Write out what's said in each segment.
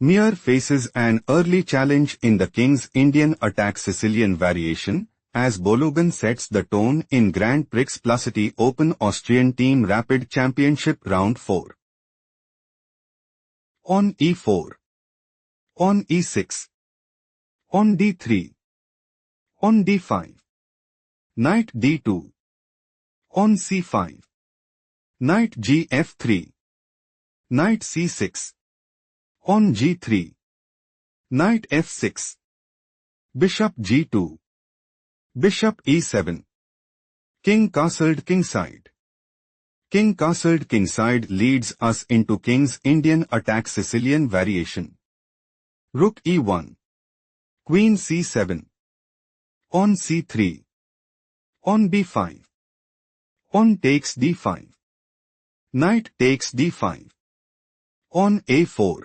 Meier faces an early challenge in the King's Indian attack Sicilian variation, as Bologan sets the tone in Grand Prix Pluscity Open Austrian Team Rapid Championship Round 4. On e4. On e6. On d3. On d5. Knight d2. On c5. Knight gf3. Knight c6. On g3. Knight f6. Bishop g2. Bishop e7. King castled kingside. King castled kingside leads us into King's Indian attack Sicilian variation. Rook e1. Queen c7. On c3. On b5. On takes d5. Knight takes d5. On a4.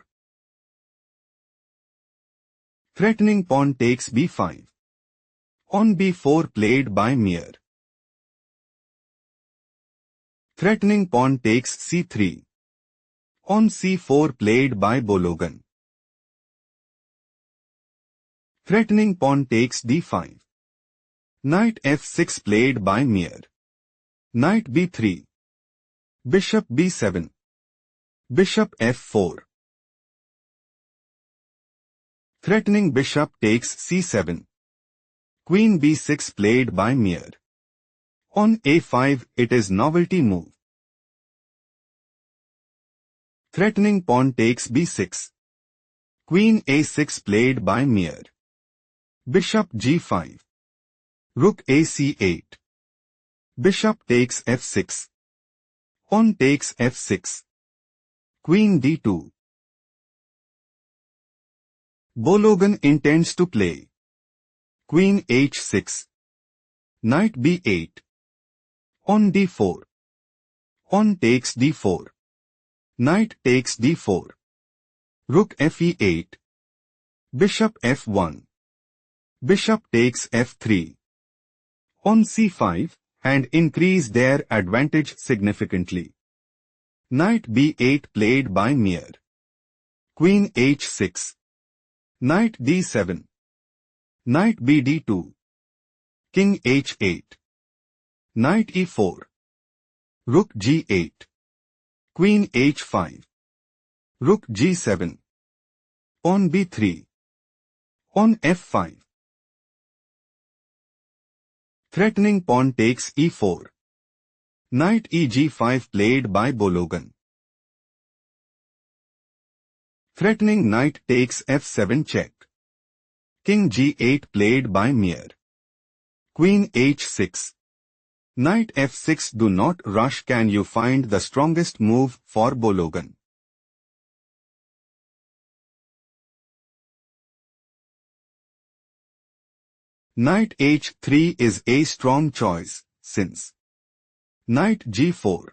Threatening pawn takes b5. On b4 played by Meier. Threatening pawn takes c3. On c4 played by Bologan. Threatening pawn takes d5. Knight f6 played by Meier. Knight b3. Bishop b7. Bishop f4. Threatening bishop takes c7. Queen b6 played by Meier. On a5 it is novelty move. Threatening pawn takes b6. Queen a6 played by Meier. Bishop g5. Rook ac8. Bishop takes f6. Pawn takes f6. Queen d2. Bologan intends to play Queen h6. Knight b8. On d4. On takes d4. Knight takes d4. Rook fe8. Bishop f1. Bishop takes f3. On c5, and increase their advantage significantly. Knight b8 played by Meier. Queen h6. Knight d7. Knight bd2. King h8. Knight e4. Rook g8. Queen h5. Rook g7. Pawn b3. On f5. Threatening pawn takes e4. Knight eg5 played by Bologan. Threatening knight takes f7 check. King g8 played by Meier. Queen h6. Knight f6. Do not rush. Can you find the strongest move for Bologan? Knight h3 is a strong choice, since Knight g4.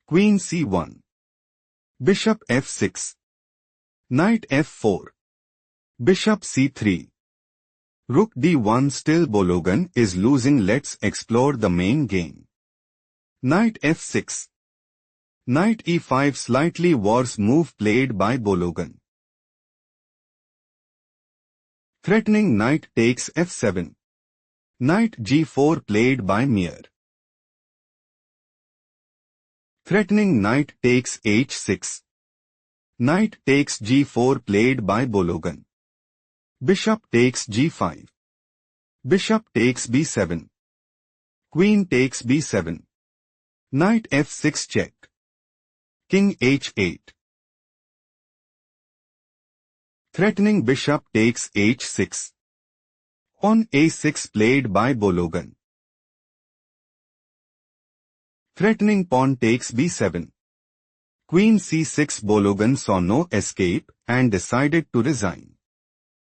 Queen c1. Bishop f6. Knight f4. Bishop c3. Rook d1. Still Bologan is losing. Let's explore the main game. Knight f6. Knight e5. Slightly worse move played by Bologan. Threatening knight takes f7. Knight g4 played by Meier. Threatening knight takes h6. Knight takes g4 played by Bologan. Bishop takes g5. Bishop takes b7. Queen takes b7. Knight f6 check. King h8. Threatening bishop takes h6. On a6 played by Bologan. Threatening pawn takes b7. Queen c6. Bologan saw no escape and decided to resign.